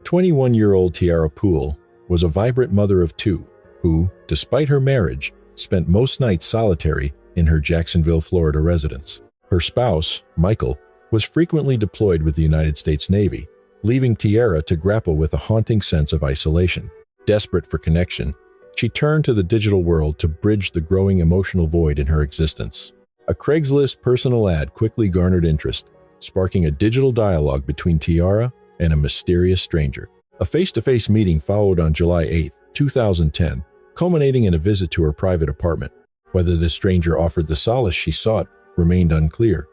21-year-old Tiara Pool was a vibrant mother of two who, despite her marriage, spent most nights solitary in her Jacksonville, Florida residence. Her spouse, Michael, was frequently deployed with the United States Navy, leaving Tiara to grapple with a haunting sense of isolation. Desperate for connection, she turned to the digital world to bridge the growing emotional void in her existence. A Craigslist personal ad quickly garnered interest, sparking a digital dialogue between Tiara and a mysterious stranger. A face-to-face meeting followed on July 8, 2010, culminating in a visit to her private apartment. Whether this stranger offered the solace she sought remained unclear.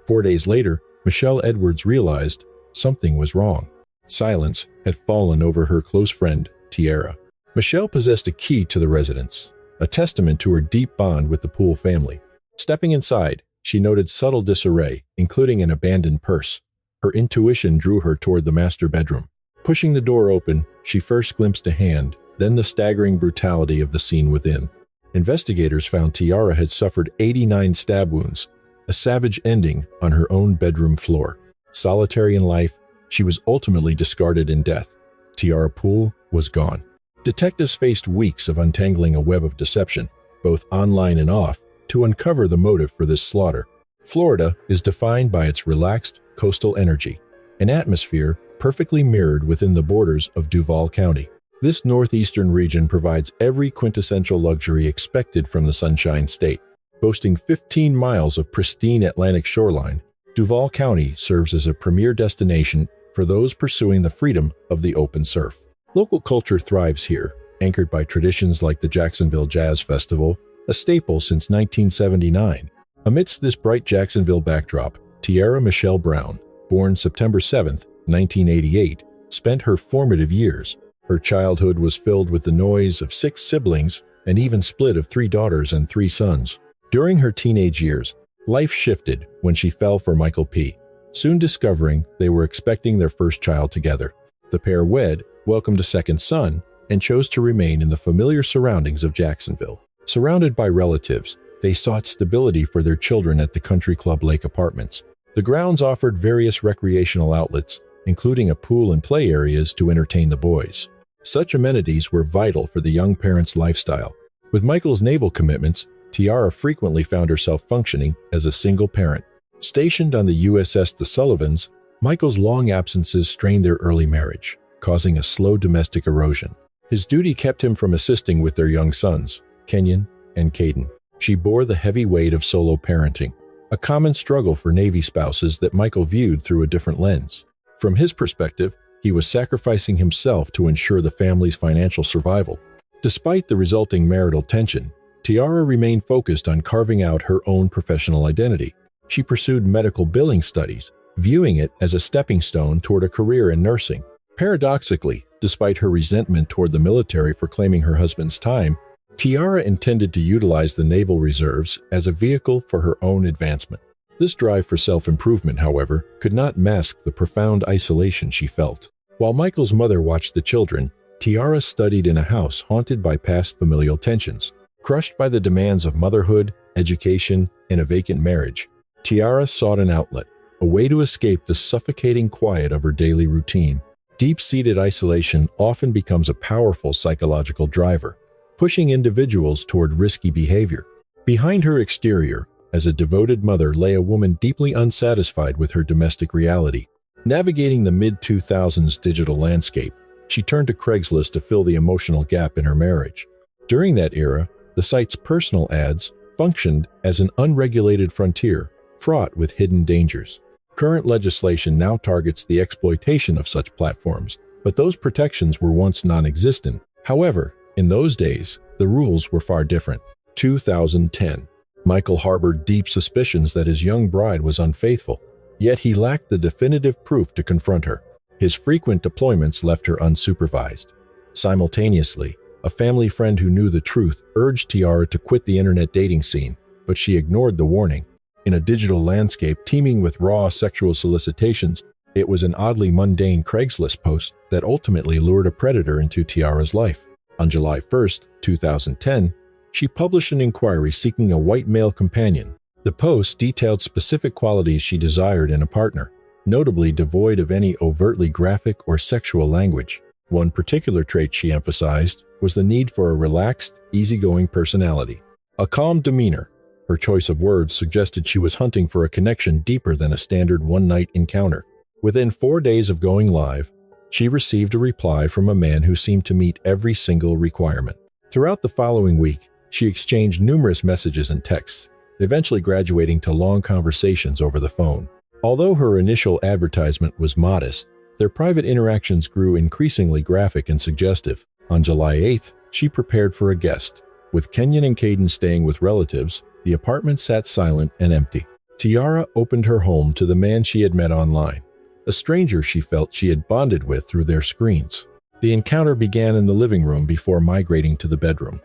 4 days later, Michelle Edwards realized something was wrong. Silence had fallen over her close friend, Tiara. Michelle possessed a key to the residence, a testament to her deep bond with the Pool family. Stepping inside, she noted subtle disarray, including an abandoned purse. Her intuition drew her toward the master bedroom. Pushing the door open, she first glimpsed a hand, then the staggering brutality of the scene within. Investigators found Tiara had suffered 89 stab wounds, a savage ending on her own bedroom floor. Solitary in life, she was ultimately discarded in death. Tiara Pool was gone. Detectives faced weeks of untangling a web of deception, both online and off, to uncover the motive for this slaughter. Florida is defined by its relaxed coastal energy, an atmosphere perfectly mirrored within the borders of Duval County. This northeastern region provides every quintessential luxury expected from the Sunshine State. Boasting 15 miles of pristine Atlantic shoreline, Duval County serves as a premier destination for those pursuing the freedom of the open surf. Local culture thrives here, anchored by traditions like the Jacksonville Jazz Festival, a staple since 1979. Amidst this bright Jacksonville backdrop, Tiara Michelle Brown, born September 7, 1988, spent her formative years. Her childhood was filled with the noise of 6 siblings, an even split of 3 daughters and 3 sons. During her teenage years, life shifted when she fell for Michael P., soon discovering they were expecting their first child together. The pair wed, welcomed a second son, and chose to remain in the familiar surroundings of Jacksonville. Surrounded by relatives, they sought stability for their children at the Country Club Lake Apartments. The grounds offered various recreational outlets, including a pool and play areas to entertain the boys. Such amenities were vital for the young parents' lifestyle. With Michael's naval commitments, Tiara frequently found herself functioning as a single parent. Stationed on the USS The Sullivans, Michael's long absences strained their early marriage, causing a slow domestic erosion. His duty kept him from assisting with their young sons, Kenyon and Caden. She bore the heavy weight of solo parenting, a common struggle for Navy spouses that Michael viewed through a different lens. From his perspective, he was sacrificing himself to ensure the family's financial survival. Despite the resulting marital tension, Tiara remained focused on carving out her own professional identity. She pursued medical billing studies, viewing it as a stepping stone toward a career in nursing. Paradoxically, despite her resentment toward the military for claiming her husband's time, Tiara intended to utilize the naval reserves as a vehicle for her own advancement. This drive for self-improvement, however, could not mask the profound isolation she felt. While Michael's mother watched the children, Tiara studied in a house haunted by past familial tensions. Crushed by the demands of motherhood, education, and a vacant marriage, Tiara sought an outlet, a way to escape the suffocating quiet of her daily routine. Deep-seated isolation often becomes a powerful psychological driver, pushing individuals toward risky behavior. Behind her exterior, as a devoted mother, lay a woman deeply unsatisfied with her domestic reality. Navigating the mid-2000s digital landscape, she turned to Craigslist to fill the emotional gap in her marriage. During that era, the site's personal ads functioned as an unregulated frontier, fraught with hidden dangers. Current legislation now targets the exploitation of such platforms, but those protections were once non-existent. However, in those days, the rules were far different. 2010. Michael harbored deep suspicions that his young bride was unfaithful, yet he lacked the definitive proof to confront her. His frequent deployments left her unsupervised. Simultaneously, a family friend who knew the truth urged Tiara to quit the internet dating scene, but she ignored the warning. In a digital landscape teeming with raw sexual solicitations, it was an oddly mundane Craigslist post that ultimately lured a predator into Tiara's life. On July 1, 2010, she published an inquiry seeking a white male companion. The post detailed specific qualities she desired in a partner: notably devoid of any overtly graphic or sexual language. One particular trait she emphasized was the need for a relaxed, easygoing personality. A calm demeanor. Her choice of words suggested she was hunting for a connection deeper than a standard one-night encounter. Within 4 days of going live, she received a reply from a man who seemed to meet every single requirement. Throughout the following week, she exchanged numerous messages and texts, eventually graduating to long conversations over the phone. Although her initial advertisement was modest, their private interactions grew increasingly graphic and suggestive. On July 8th, she prepared for a guest. With Kenyon and Caden staying with relatives, the apartment sat silent and empty. Tiara opened her home to the man she had met online, a stranger she felt she had bonded with through their screens. The encounter began in the living room before migrating to the bedroom.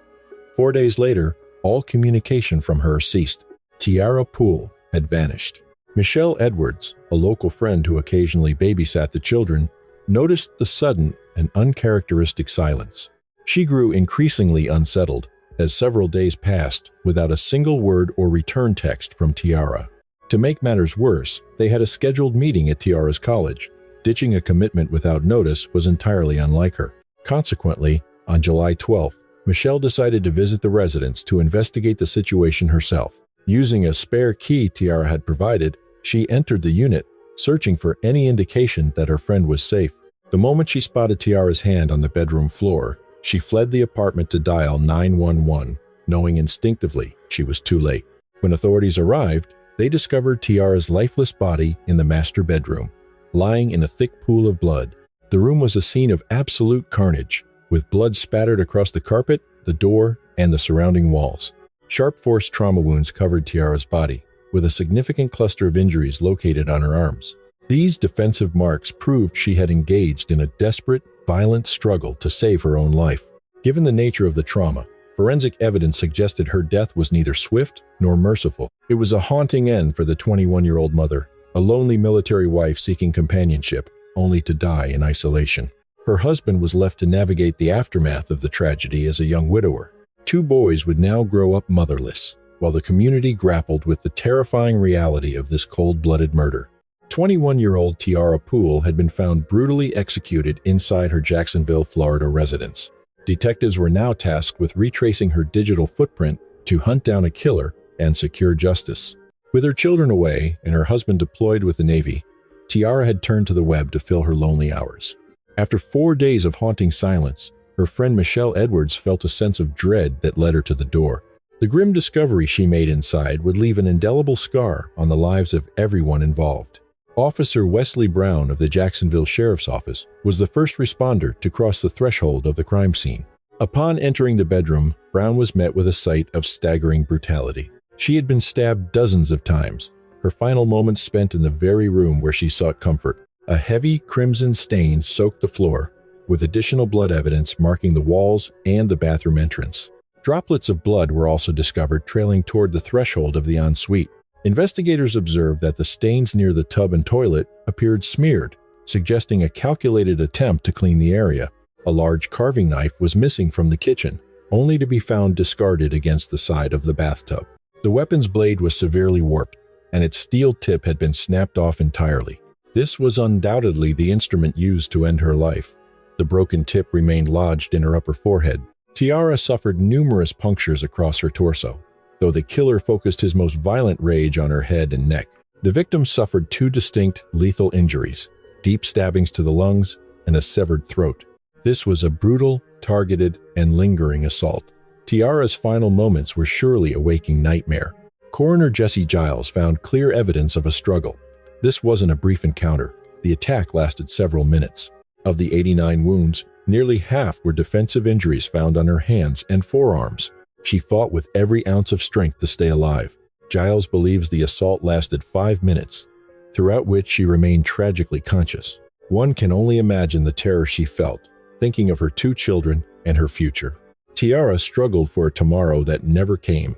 4 days later, all communication from her ceased. Tiara Pool had vanished. Michelle Edwards, a local friend who occasionally babysat the children, noticed the sudden and uncharacteristic silence. She grew increasingly unsettled as several days passed without a single word or return text from Tiara. To make matters worse, they had a scheduled meeting at Tiara's college. Ditching a commitment without notice was entirely unlike her. Consequently, on July 12th, Michelle decided to visit the residence to investigate the situation herself. Using a spare key Tiara had provided, she entered the unit, searching for any indication that her friend was safe. The moment she spotted Tiara's hand on the bedroom floor, she fled the apartment to dial 911, knowing instinctively she was too late. When authorities arrived, they discovered Tiara's lifeless body in the master bedroom, lying in a thick pool of blood. The room was a scene of absolute carnage, with blood spattered across the carpet, the door, and the surrounding walls. Sharp force trauma wounds covered Tiara's body, with a significant cluster of injuries located on her arms. These defensive marks proved she had engaged in a desperate, violent struggle to save her own life. Given the nature of the trauma, forensic evidence suggested her death was neither swift nor merciful. It was a haunting end for the 21-year-old mother, a lonely military wife seeking companionship, only to die in isolation. Her husband was left to navigate the aftermath of the tragedy as a young widower. 2 boys would now grow up motherless, while the community grappled with the terrifying reality of this cold-blooded murder. 21-year-old Tiara Pool had been found brutally executed inside her Jacksonville, Florida residence. Detectives were now tasked with retracing her digital footprint to hunt down a killer and secure justice. With her children away and her husband deployed with the Navy, Tiara had turned to the web to fill her lonely hours. After 4 days of haunting silence, her friend Michelle Edwards felt a sense of dread that led her to the door. The grim discovery she made inside would leave an indelible scar on the lives of everyone involved. Officer Wesley Brown of the Jacksonville Sheriff's Office was the first responder to cross the threshold of the crime scene. Upon entering the bedroom, Brown was met with a sight of staggering brutality. She had been stabbed dozens of times, her final moments spent in the very room where she sought comfort. A heavy crimson stain soaked the floor, with additional blood evidence marking the walls and the bathroom entrance. Droplets of blood were also discovered trailing toward the threshold of the ensuite. Investigators observed that the stains near the tub and toilet appeared smeared, suggesting a calculated attempt to clean the area. A large carving knife was missing from the kitchen, only to be found discarded against the side of the bathtub. The weapon's blade was severely warped, and its steel tip had been snapped off entirely. This was undoubtedly the instrument used to end her life. The broken tip remained lodged in her upper forehead. Tiara suffered numerous punctures across her torso, though the killer focused his most violent rage on her head and neck. The victim suffered 2 distinct lethal injuries, deep stabbings to the lungs and a severed throat. This was a brutal, targeted, and lingering assault. Tiara's final moments were surely a waking nightmare. Coroner Jesse Giles found clear evidence of a struggle. This wasn't a brief encounter. The attack lasted several minutes. Of the 89 wounds, nearly half were defensive injuries found on her hands and forearms. She fought with every ounce of strength to stay alive. Giles believes the assault lasted 5 minutes, throughout which she remained tragically conscious. One can only imagine the terror she felt, thinking of her 2 children and her future. Tiara struggled for a tomorrow that never came.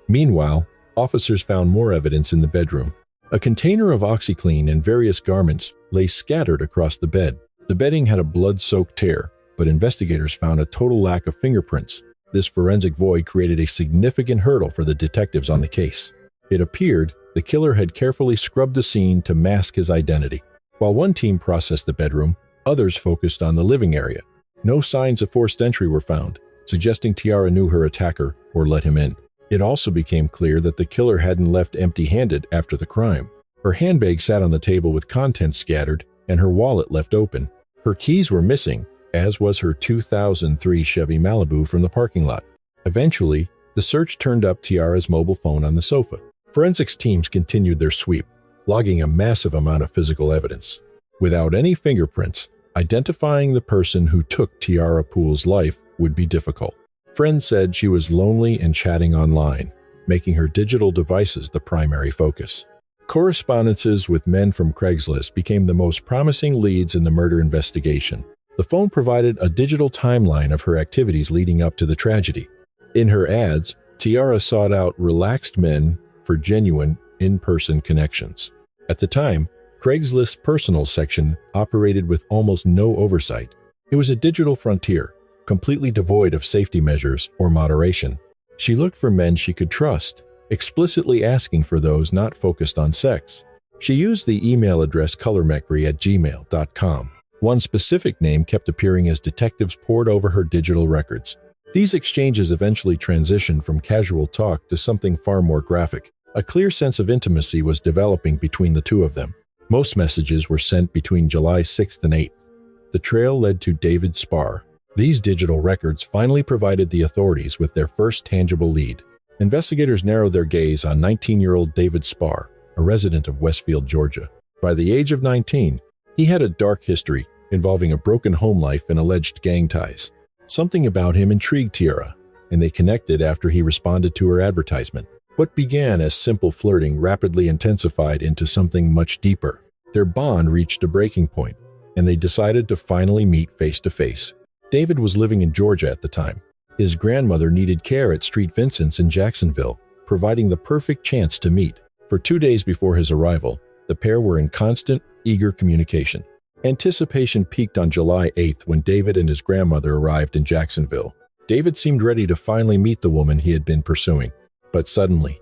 Meanwhile, officers found more evidence in the bedroom. A container of OxyClean and various garments lay scattered across the bed. The bedding had a blood-soaked tear, but investigators found a total lack of fingerprints. This forensic void created a significant hurdle for the detectives on the case. It appeared the killer had carefully scrubbed the scene to mask his identity. While one team processed the bedroom, others focused on the living area. No signs of forced entry were found, suggesting Tiara knew her attacker or let him in. It also became clear that the killer hadn't left empty-handed after the crime. Her handbag sat on the table with contents scattered and her wallet left open. Her keys were missing, as was her 2003 Chevy Malibu from the parking lot. Eventually, the search turned up Tiara's mobile phone on the sofa. Forensics teams continued their sweep, logging a massive amount of physical evidence. Without any fingerprints, identifying the person who took Tiara Pool's life would be difficult. Friends said she was lonely and chatting online, making her digital devices the primary focus. Correspondences with men from Craigslist became the most promising leads in the murder investigation. The phone provided a digital timeline of her activities leading up to the tragedy. In her ads, Tiara sought out relaxed men for genuine, in-person connections. At the time, Craigslist's personal section operated with almost no oversight. It was a digital frontier, completely devoid of safety measures or moderation. She looked for men she could trust, explicitly asking for those not focused on sex. She used the email address colormeckery@gmail.com. One specific name kept appearing as detectives pored over her digital records. These exchanges eventually transitioned from casual talk to something far more graphic. A clear sense of intimacy was developing between the two of them. Most messages were sent between July 6th and 8th. The trail led to David Spar. These digital records finally provided the authorities with their first tangible lead. Investigators narrowed their gaze on 19-year-old David Spar, a resident of Westfield, Georgia. By the age of 19, he had a dark history involving a broken home life and alleged gang ties. Something about him intrigued Tiara, and they connected after he responded to her advertisement. What began as simple flirting rapidly intensified into something much deeper. Their bond reached a breaking point, and they decided to finally meet face-to-face. David was living in Georgia at the time. His grandmother needed care at Street Vincent's in Jacksonville, providing the perfect chance to meet. For 2 days before his arrival, the pair were in constant, eager communication. Anticipation peaked on July 8th when David and his grandmother arrived in Jacksonville. David seemed ready to finally meet the woman he had been pursuing. But suddenly,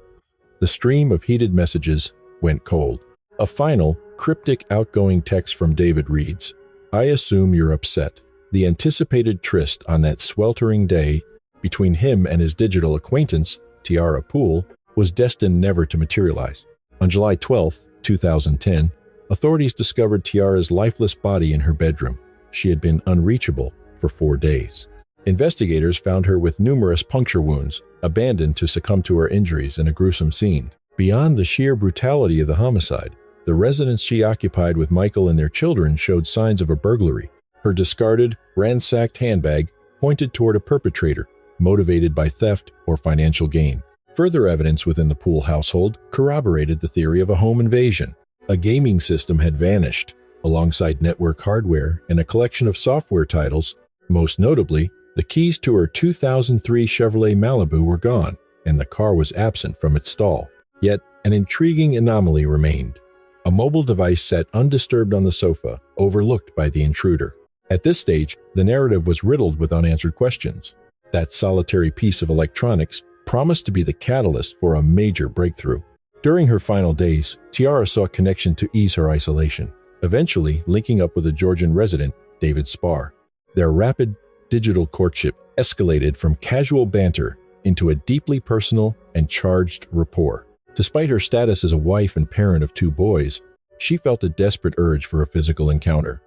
the stream of heated messages went cold. A final, cryptic outgoing text from David reads, "I assume you're upset." The anticipated tryst on that sweltering day between him and his digital acquaintance, Tiara Pool, was destined never to materialize. On July 12, 2010, authorities discovered Tiara's lifeless body in her bedroom. She had been unreachable for 4 days. Investigators found her with numerous puncture wounds, abandoned to succumb to her injuries in a gruesome scene. Beyond the sheer brutality of the homicide, the residence she occupied with Michael and their children showed signs of a burglary. Her discarded, ransacked handbag pointed toward a perpetrator, motivated by theft or financial gain. Further evidence within the Pool household corroborated the theory of a home invasion. A gaming system had vanished, alongside network hardware and a collection of software titles. Most notably, the keys to her 2003 Chevrolet Malibu were gone, and the car was absent from its stall. Yet, an intriguing anomaly remained. A mobile device sat undisturbed on the sofa, overlooked by the intruder. At this stage, the narrative was riddled with unanswered questions. That solitary piece of electronics promised to be the catalyst for a major breakthrough. During her final days, Tiara sought connection to ease her isolation, eventually linking up with a Georgian resident, David Spar. Their rapid digital courtship escalated from casual banter into a deeply personal and charged rapport. Despite her status as a wife and parent of 2 boys, she felt a desperate urge for a physical encounter.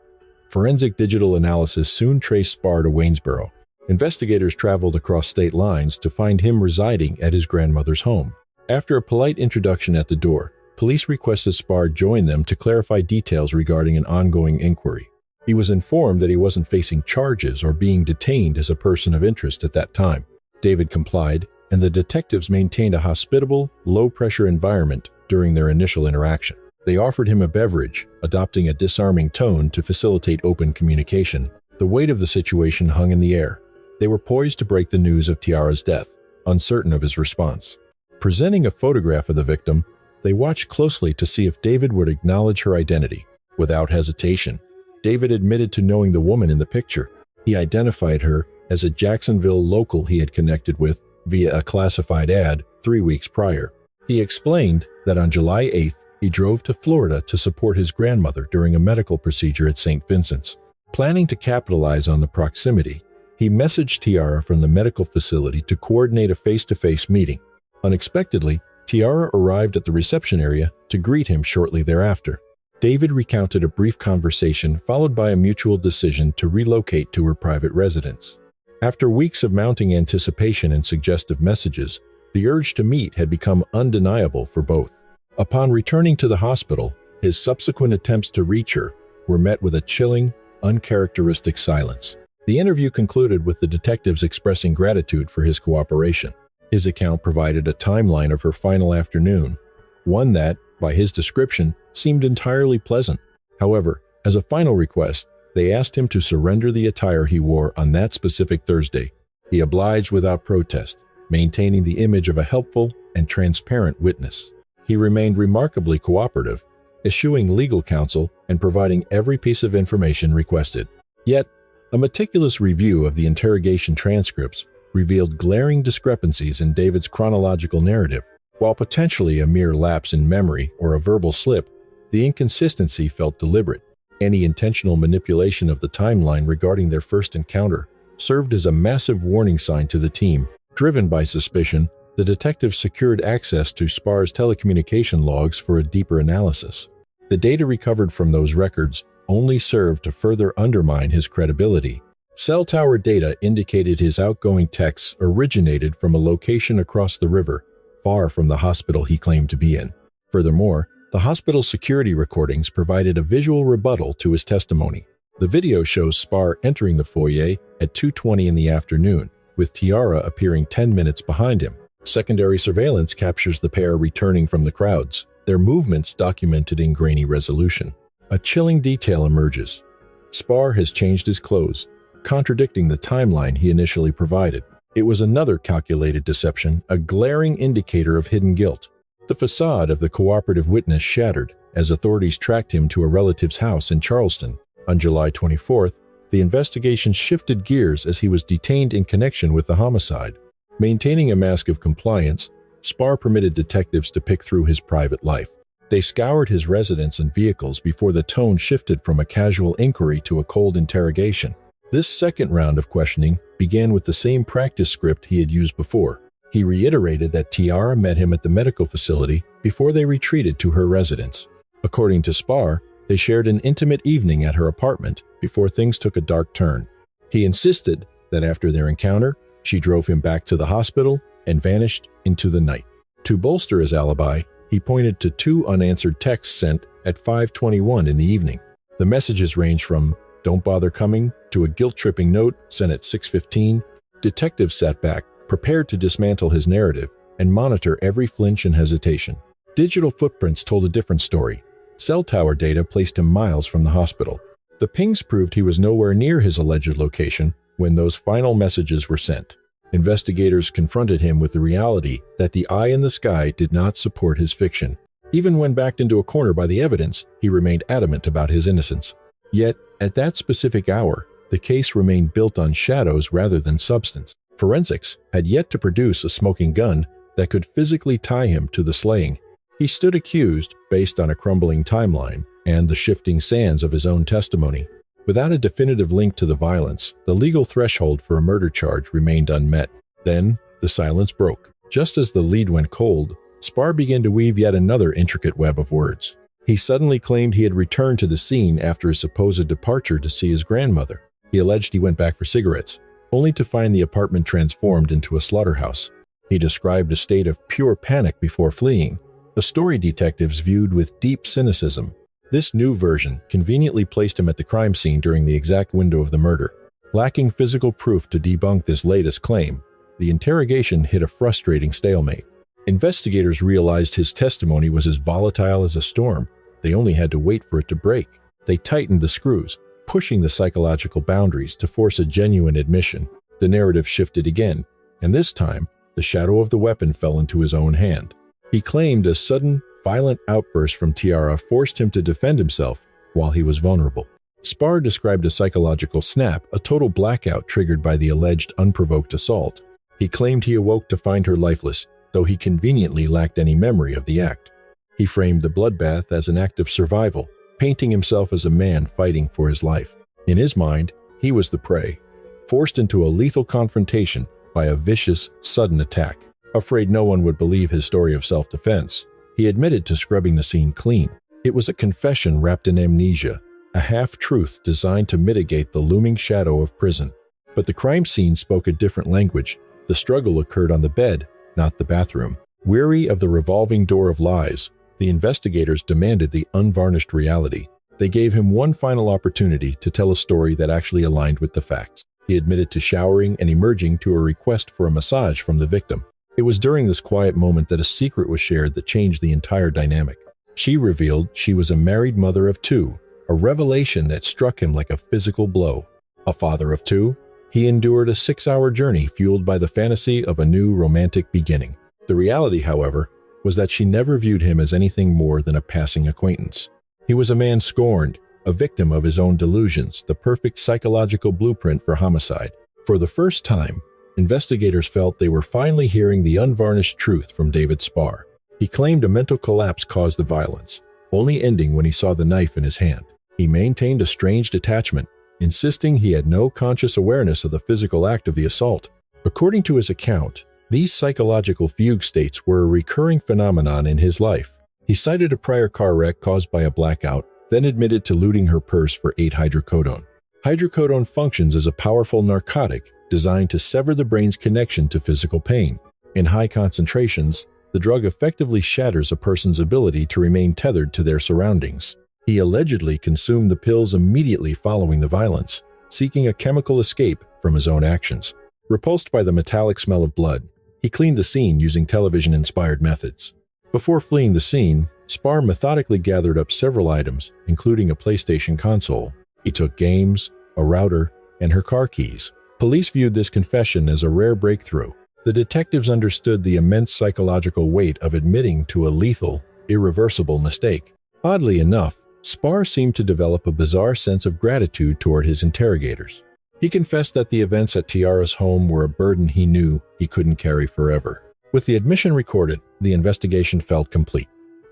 Forensic digital analysis soon traced Spar to Waynesboro. Investigators traveled across state lines to find him residing at his grandmother's home. After a polite introduction at the door, police requested Spar join them to clarify details regarding an ongoing inquiry. He was informed that he wasn't facing charges or being detained as a person of interest at that time. David complied, and the detectives maintained a hospitable, low-pressure environment during their initial interaction. They offered him a beverage, adopting a disarming tone to facilitate open communication. The weight of the situation hung in the air. They were poised to break the news of Tiara's death, uncertain of his response. Presenting a photograph of the victim, they watched closely to see if David would acknowledge her identity. Without hesitation, David admitted to knowing the woman in the picture. He identified her as a Jacksonville local he had connected with via a classified ad 3 weeks prior. He explained that on July 8th, he drove to Florida to support his grandmother during a medical procedure at St. Vincent's. Planning to capitalize on the proximity, he messaged Tiara from the medical facility to coordinate a face-to-face meeting. Unexpectedly, Tiara arrived at the reception area to greet him shortly thereafter. David recounted a brief conversation followed by a mutual decision to relocate to her private residence. After weeks of mounting anticipation and suggestive messages, the urge to meet had become undeniable for both. Upon returning to the hospital, his subsequent attempts to reach her were met with a chilling, uncharacteristic silence. The interview concluded with the detectives expressing gratitude for his cooperation. His account provided a timeline of her final afternoon, one that, by his description, seemed entirely pleasant. However, as a final request, they asked him to surrender the attire he wore on that specific Thursday. He obliged without protest, maintaining the image of a helpful and transparent witness. He remained remarkably cooperative, eschewing legal counsel and providing every piece of information requested. Yet, a meticulous review of the interrogation transcripts revealed glaring discrepancies in David's chronological narrative. While potentially a mere lapse in memory or a verbal slip, the inconsistency felt deliberate. Any intentional manipulation of the timeline regarding their first encounter served as a massive warning sign to the team. Driven by suspicion, the detectives secured access to Spar's telecommunication logs for a deeper analysis. The data recovered from those records only served to further undermine his credibility. Cell tower data indicated his outgoing texts originated from a location across the river, far from the hospital he claimed to be in. Furthermore, the hospital's security recordings provided a visual rebuttal to his testimony. The video shows Spar entering the foyer at 2:20 in the afternoon, with Tiara appearing 10 minutes behind him. Secondary surveillance captures the pair returning from the crowds, their movements documented in grainy resolution. A chilling detail emerges. Spar has changed his clothes, contradicting the timeline he initially provided. It was another calculated deception, a glaring indicator of hidden guilt. The facade of the cooperative witness shattered as authorities tracked him to a relative's house in Charleston. On July 24th, the investigation shifted gears as he was detained in connection with the homicide. Maintaining a mask of compliance, Spar permitted detectives to pick through his private life. They scoured his residence and vehicles before the tone shifted from a casual inquiry to a cold interrogation. This second round of questioning began with the same practice script he had used before. He reiterated that Tiara met him at the medical facility before they retreated to her residence. According to Spar, they shared an intimate evening at her apartment before things took a dark turn. He insisted that after their encounter, she drove him back to the hospital and vanished into the night. To bolster his alibi, he pointed to 2 unanswered texts sent at 5:21 in the evening. The messages range from "Don't bother coming" to a guilt-tripping note sent at 6:15. Detectives sat back, prepared to dismantle his narrative and monitor every flinch and hesitation. Digital footprints told a different story. Cell tower data placed him miles from the hospital. The pings proved he was nowhere near his alleged location when those final messages were sent. Investigators confronted him with the reality that the eye in the sky did not support his fiction. Even when backed into a corner by the evidence, he remained adamant about his innocence. Yet, at that specific hour, the case remained built on shadows rather than substance. Forensics had yet to produce a smoking gun that could physically tie him to the slaying. He stood accused based on a crumbling timeline and the shifting sands of his own testimony. Without a definitive link to the violence, the legal threshold for a murder charge remained unmet. Then, the silence broke. Just as the lead went cold, Spar began to weave yet another intricate web of words. He suddenly claimed he had returned to the scene after his supposed departure to see his grandmother. He alleged he went back for cigarettes, only to find the apartment transformed into a slaughterhouse. He described a state of pure panic before fleeing, a story detectives viewed with deep cynicism. This new version conveniently placed him at the crime scene during the exact window of the murder. Lacking physical proof to debunk this latest claim, the interrogation hit a frustrating stalemate. Investigators realized his testimony was as volatile as a storm. They only had to wait for it to break. They tightened the screws, pushing the psychological boundaries to force a genuine admission. The narrative shifted again, and this time, the shadow of the weapon fell into his own hand. He claimed a sudden, violent outburst from Tiara forced him to defend himself while he was vulnerable. Spar described a psychological snap, a total blackout triggered by the alleged unprovoked assault. He claimed he awoke to find her lifeless, though he conveniently lacked any memory of the act. He framed the bloodbath as an act of survival, painting himself as a man fighting for his life. In his mind, he was the prey, forced into a lethal confrontation by a vicious, sudden attack. Afraid no one would believe his story of self-defense, he admitted to scrubbing the scene clean. It was a confession wrapped in amnesia, a half-truth designed to mitigate the looming shadow of prison. But the crime scene spoke a different language. The struggle occurred on the bed, not the bathroom. Weary of the revolving door of lies, the investigators demanded the unvarnished reality. They gave him one final opportunity to tell a story that actually aligned with the facts. He admitted to showering and emerging to a request for a massage from the victim. It was during this quiet moment that a secret was shared that changed the entire dynamic. She revealed she was a married mother of two, a revelation that struck him like a physical blow. A father of two, he endured a 6-hour journey fueled by the fantasy of a new romantic beginning. The reality, however, was that she never viewed him as anything more than a passing acquaintance. He was a man scorned, a victim of his own delusions, the perfect psychological blueprint for homicide. For the first time, investigators felt they were finally hearing the unvarnished truth from David Spar. He claimed a mental collapse caused the violence, only ending when he saw the knife in his hand. He maintained a strange detachment, insisting he had no conscious awareness of the physical act of the assault. According to his account, these psychological fugue states were a recurring phenomenon in his life. He cited a prior car wreck caused by a blackout, then admitted to looting her purse for 8-hydrocodone. Hydrocodone functions as a powerful narcotic designed to sever the brain's connection to physical pain. In high concentrations, the drug effectively shatters a person's ability to remain tethered to their surroundings. He allegedly consumed the pills immediately following the violence, seeking a chemical escape from his own actions. Repulsed by the metallic smell of blood, he cleaned the scene using television-inspired methods. Before fleeing the scene, Spar methodically gathered up several items, including a PlayStation console. He took games, a router, and her car keys. Police viewed this confession as a rare breakthrough. The detectives understood the immense psychological weight of admitting to a lethal, irreversible mistake. Oddly enough, Spar seemed to develop a bizarre sense of gratitude toward his interrogators. He confessed that the events at Tiara's home were a burden he knew he couldn't carry forever. With the admission recorded, the investigation felt complete.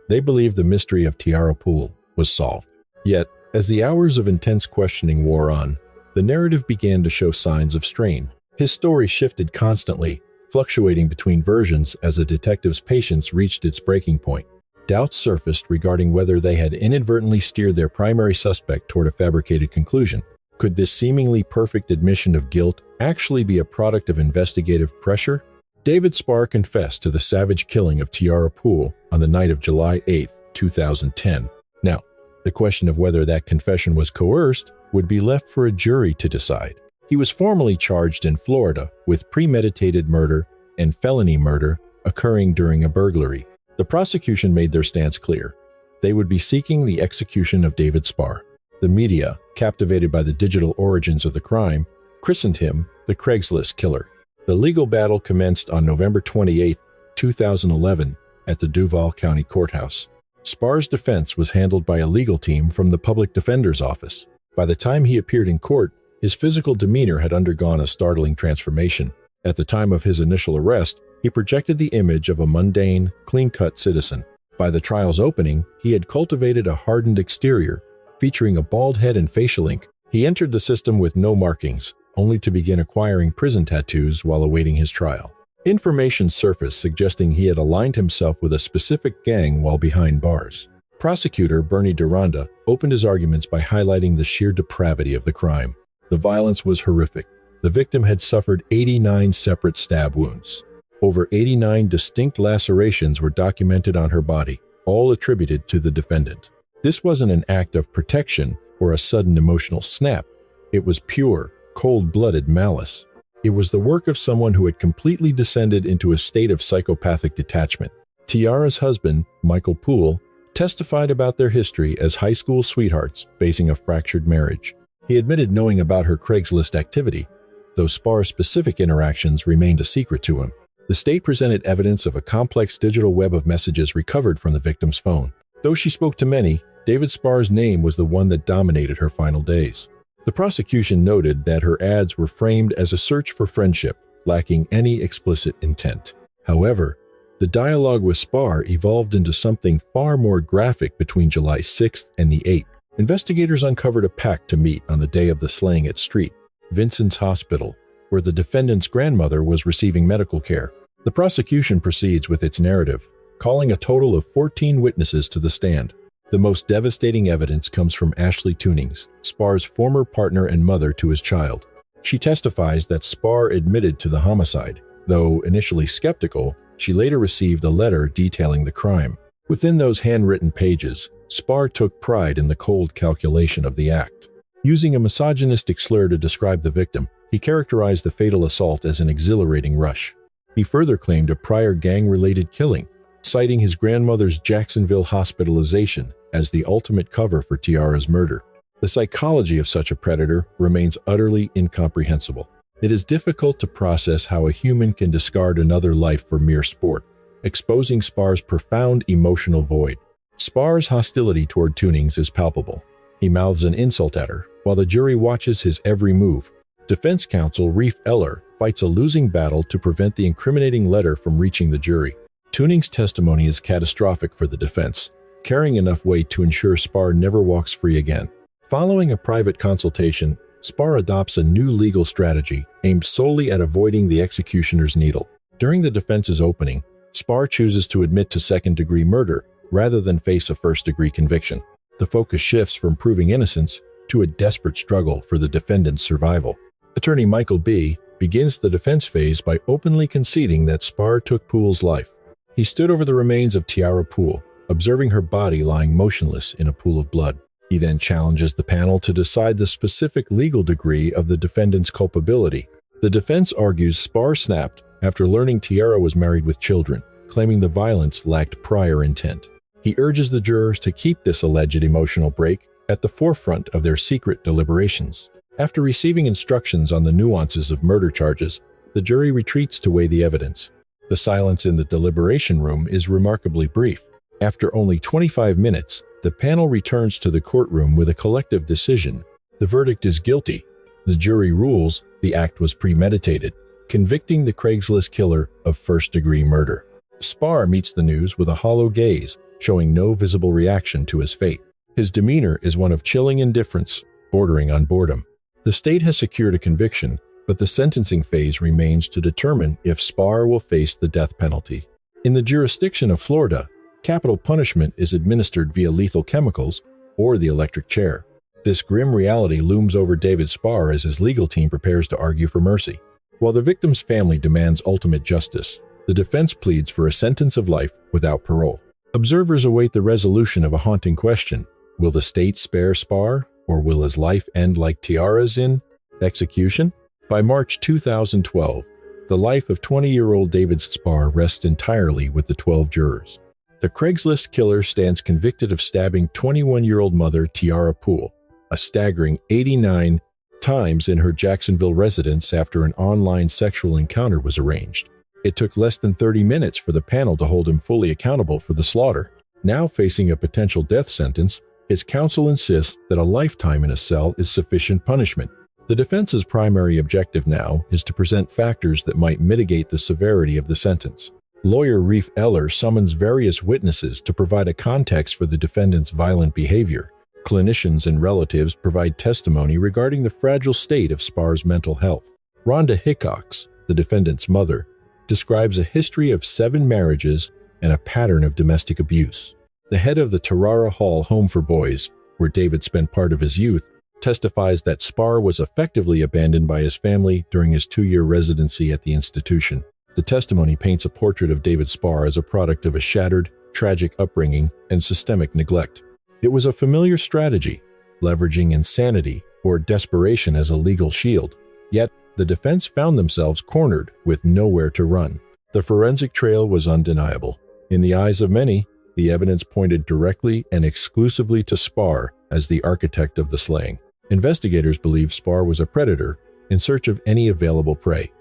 They believed the mystery of Tiara Pool was solved. Yet, as the hours of intense questioning wore on, the narrative began to show signs of strain. His story shifted constantly, fluctuating between versions as the detectives' patience reached its breaking point. Doubts surfaced regarding whether they had inadvertently steered their primary suspect toward a fabricated conclusion. Could this seemingly perfect admission of guilt actually be a product of investigative pressure? David Spar confessed to the savage killing of Tiara Pool on the night of July 8, 2010. Now, the question of whether that confession was coerced would be left for a jury to decide. He was formally charged in Florida with premeditated murder and felony murder occurring during a burglary. The prosecution made their stance clear. They would be seeking the execution of David Spar. The media, captivated by the digital origins of the crime, christened him the Craigslist Killer. The legal battle commenced on November 28, 2011, at the Duval County Courthouse. Spar's defense was handled by a legal team from the Public Defender's Office. By the time he appeared in court, his physical demeanor had undergone a startling transformation. At the time of his initial arrest, he projected the image of a mundane, clean-cut citizen. By the trial's opening, he had cultivated a hardened exterior, featuring a bald head and facial ink. He entered the system with no markings, only to begin acquiring prison tattoos while awaiting his trial. Information surfaced suggesting he had aligned himself with a specific gang while behind bars. Prosecutor Bernie Deronda opened his arguments by highlighting the sheer depravity of the crime. The violence was horrific. The victim had suffered 89 separate stab wounds. Over 89 distinct lacerations were documented on her body, all attributed to the defendant. This wasn't an act of protection or a sudden emotional snap. It was pure, cold-blooded malice. It was the work of someone who had completely descended into a state of psychopathic detachment. Tiara's husband, Michael Pool, testified about their history as high school sweethearts facing a fractured marriage. He admitted knowing about her Craigslist activity, though Spar's specific interactions remained a secret to him. The state presented evidence of a complex digital web of messages recovered from the victim's phone. Though she spoke to many, David Spar's name was the one that dominated her final days. The prosecution noted that her ads were framed as a search for friendship, lacking any explicit intent. However, The dialogue with Spar evolved into something far more graphic between July 6th and the 8th. Investigators uncovered a pact to meet on the day of the slaying at St. Vincent's Hospital, where the defendant's grandmother was receiving medical care. The prosecution proceeds with its narrative, calling a total of 14 witnesses to the stand. The most devastating evidence comes from Ashley Tunings, Spar's former partner and mother to his child. She testifies that Spar admitted to the homicide. Though initially skeptical, she later received a letter detailing the crime. Within those handwritten pages, Spar took pride in the cold calculation of the act. Using a misogynistic slur to describe the victim, he characterized the fatal assault as an exhilarating rush. He further claimed a prior gang-related killing, citing his grandmother's Jacksonville hospitalization as the ultimate cover for Tiara's murder. The psychology of such a predator remains utterly incomprehensible. It is difficult to process how a human can discard another life for mere sport, exposing Spar's profound emotional void. Spar's hostility toward Tunings is palpable. He mouths an insult at her, while the jury watches his every move. Defense counsel Reef Eller fights a losing battle to prevent the incriminating letter from reaching the jury. Tunings' testimony is catastrophic for the defense, carrying enough weight to ensure Spar never walks free again. Following a private consultation, Spar adopts a new legal strategy aimed solely at avoiding the executioner's needle. During the defense's opening, Spar chooses to admit to second-degree murder rather than face a first-degree conviction. The focus shifts from proving innocence to a desperate struggle for the defendant's survival. Attorney Michael B. begins the defense phase by openly conceding that Spar took Pool's life. He stood over the remains of Tiara Pool, observing her body lying motionless in a pool of blood. He then challenges the panel to decide the specific legal degree of the defendant's culpability. The defense argues Spar snapped after learning Tiara was married with children, claiming the violence lacked prior intent. He urges the jurors to keep this alleged emotional break at the forefront of their secret deliberations. After receiving instructions on the nuances of murder charges, the jury retreats to weigh the evidence. The silence in the deliberation room is remarkably brief. After only 25 minutes, the panel returns to the courtroom with a collective decision. The verdict is guilty. The jury rules the act was premeditated, convicting the Craigslist killer of first-degree murder. Spar meets the news with a hollow gaze, showing no visible reaction to his fate. His demeanor is one of chilling indifference, bordering on boredom. The state has secured a conviction, but the sentencing phase remains to determine if Spar will face the death penalty. In the jurisdiction of Florida, capital punishment is administered via lethal chemicals or the electric chair. This grim reality looms over David Spar as his legal team prepares to argue for mercy. While the victim's family demands ultimate justice, the defense pleads for a sentence of life without parole. Observers await the resolution of a haunting question. Will the state spare Spar, or will his life end like Tiara's in execution? By March 2012, the life of 20-year-old David Spar rests entirely with the 12 jurors. The Craigslist killer stands convicted of stabbing 21-year-old mother Tiara Pool, a staggering 89 times in her Jacksonville residence after an online sexual encounter was arranged. It took less than 30 minutes for the panel to hold him fully accountable for the slaughter. Now facing a potential death sentence, his counsel insists that a lifetime in a cell is sufficient punishment. The defense's primary objective now is to present factors that might mitigate the severity of the sentence. Lawyer Reef Eller summons various witnesses to provide a context for the defendant's violent behavior. Clinicians and relatives provide testimony regarding the fragile state of Spar's mental health. Rhonda Hickox, the defendant's mother, describes a history of 7 marriages and a pattern of domestic abuse. The head of the Tarara Hall Home for Boys, where David spent part of his youth, testifies that Spar was effectively abandoned by his family during his 2-year residency at the institution. The testimony paints a portrait of David Spar as a product of a shattered, tragic upbringing and systemic neglect. It was a familiar strategy, leveraging insanity or desperation as a legal shield. Yet, the defense found themselves cornered with nowhere to run. The forensic trail was undeniable. In the eyes of many, the evidence pointed directly and exclusively to Spar as the architect of the slaying. Investigators believe Spar was a predator in search of any available prey.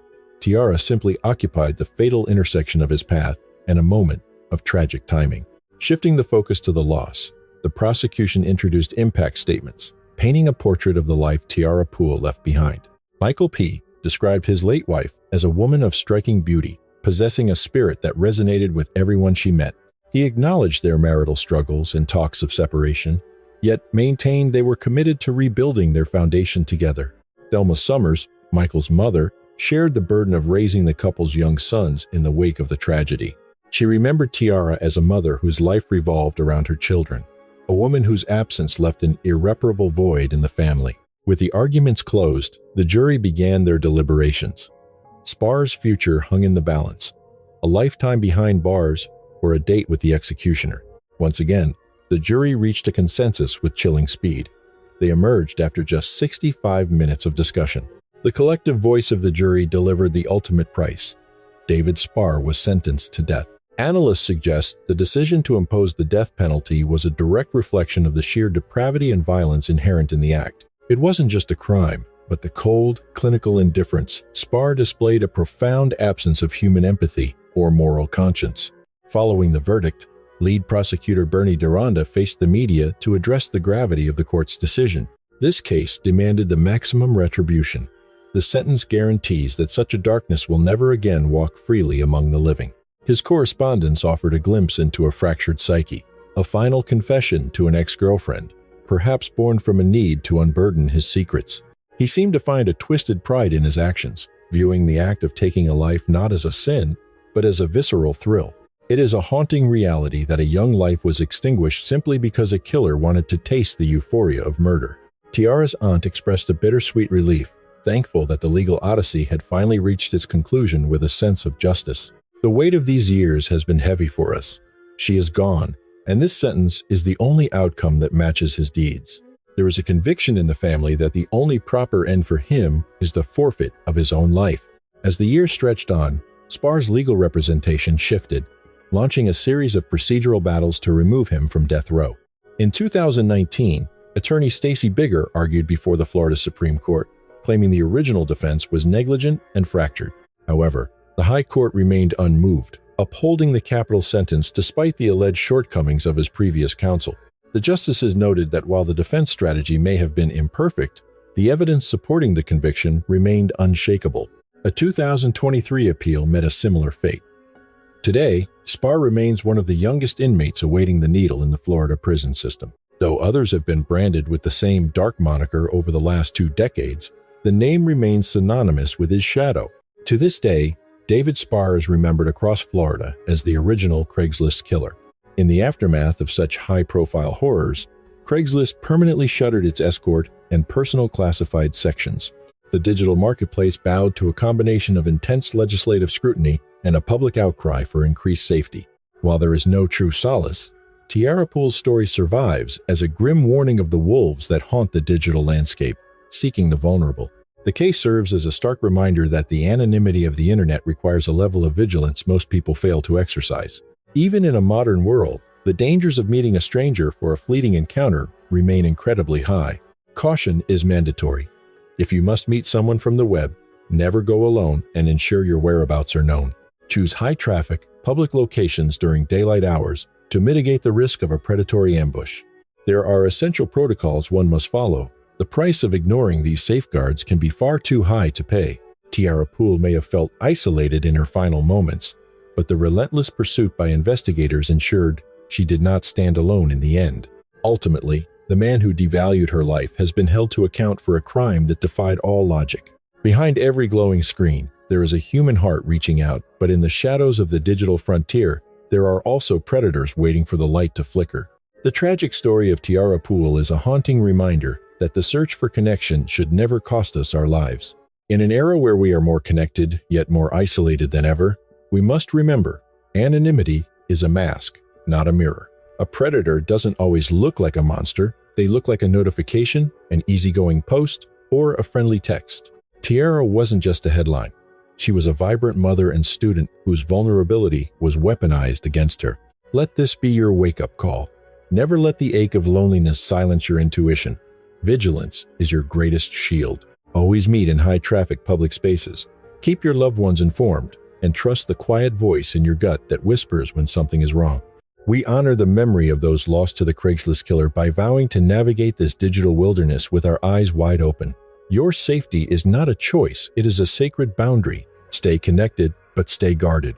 Tiara simply occupied the fatal intersection of his path and a moment of tragic timing. Shifting the focus to the loss, the prosecution introduced impact statements, painting a portrait of the life Tiara Pool left behind. Michael P. described his late wife as a woman of striking beauty, possessing a spirit that resonated with everyone she met. He acknowledged their marital struggles and talks of separation, yet maintained they were committed to rebuilding their foundation together. Thelma Summers, Michael's mother, shared the burden of raising the couple's young sons in the wake of the tragedy. She remembered Tiara as a mother whose life revolved around her children, a woman whose absence left an irreparable void in the family. With the arguments closed, the jury began their deliberations. Spar's future hung in the balance: a lifetime behind bars or a date with the executioner. Once again, the jury reached a consensus with chilling speed. They emerged after just 65 minutes of discussion. The collective voice of the jury delivered the ultimate price. David Spar was sentenced to death. Analysts suggest the decision to impose the death penalty was a direct reflection of the sheer depravity and violence inherent in the act. It wasn't just a crime, but the cold, clinical indifference. Spar displayed a profound absence of human empathy or moral conscience. Following the verdict, lead prosecutor Bernie Deronda faced the media to address the gravity of the court's decision. This case demanded the maximum retribution. The sentence guarantees that such a darkness will never again walk freely among the living. His correspondence offered a glimpse into a fractured psyche, a final confession to an ex-girlfriend, perhaps born from a need to unburden his secrets. He seemed to find a twisted pride in his actions, viewing the act of taking a life not as a sin, but as a visceral thrill. It is a haunting reality that a young life was extinguished simply because a killer wanted to taste the euphoria of murder. Tiara's aunt expressed a bittersweet relief, thankful that the legal odyssey had finally reached its conclusion with a sense of justice. The weight of these years has been heavy for us. She is gone, and this sentence is the only outcome that matches his deeds. There is a conviction in the family that the only proper end for him is the forfeit of his own life. As the years stretched on, Spar's legal representation shifted, launching a series of procedural battles to remove him from death row. In 2019, attorney Stacey Bigger argued before the Florida Supreme Court, claiming the original defense was negligent and fractured. However, the High Court remained unmoved, upholding the capital sentence despite the alleged shortcomings of his previous counsel. The justices noted that while the defense strategy may have been imperfect, the evidence supporting the conviction remained unshakable. A 2023 appeal met a similar fate. Today, Spar remains one of the youngest inmates awaiting the needle in the Florida prison system. Though others have been branded with the same dark moniker over the last 2 decades, the name remains synonymous with his shadow. To this day, David Spar is remembered across Florida as the original Craigslist Killer. In the aftermath of such high-profile horrors, Craigslist permanently shuttered its escort and personal classified sections. The digital marketplace bowed to a combination of intense legislative scrutiny and a public outcry for increased safety. While there is no true solace, Tiara Pool's story survives as a grim warning of the wolves that haunt the digital landscape, seeking the vulnerable. The case serves as a stark reminder that the anonymity of the internet requires a level of vigilance most people fail to exercise. Even in a modern world, the dangers of meeting a stranger for a fleeting encounter remain incredibly high. Caution is mandatory. If you must meet someone from the web, never go alone and ensure your whereabouts are known. Choose high-traffic, public locations during daylight hours to mitigate the risk of a predatory ambush. There are essential protocols one must follow. The price of ignoring these safeguards can be far too high to pay. Tiara Pool may have felt isolated in her final moments, but the relentless pursuit by investigators ensured she did not stand alone in the end. Ultimately, the man who devalued her life has been held to account for a crime that defied all logic. Behind every glowing screen, there is a human heart reaching out, but in the shadows of the digital frontier, there are also predators waiting for the light to flicker. The tragic story of Tiara Pool is a haunting reminder that the search for connection should never cost us our lives. In an era where we are more connected, yet more isolated than ever, we must remember, anonymity is a mask, not a mirror. A predator doesn't always look like a monster. They look like a notification, an easygoing post, or a friendly text. Tiara wasn't just a headline. She was a vibrant mother and student whose vulnerability was weaponized against her. Let this be your wake-up call. Never let the ache of loneliness silence your intuition. Vigilance is your greatest shield. Always meet in high-traffic public spaces. Keep your loved ones informed, and trust the quiet voice in your gut that whispers when something is wrong. We honor the memory of those lost to the Craigslist Killer by vowing to navigate this digital wilderness with our eyes wide open. Your safety is not a choice, it is a sacred boundary. Stay connected, but stay guarded.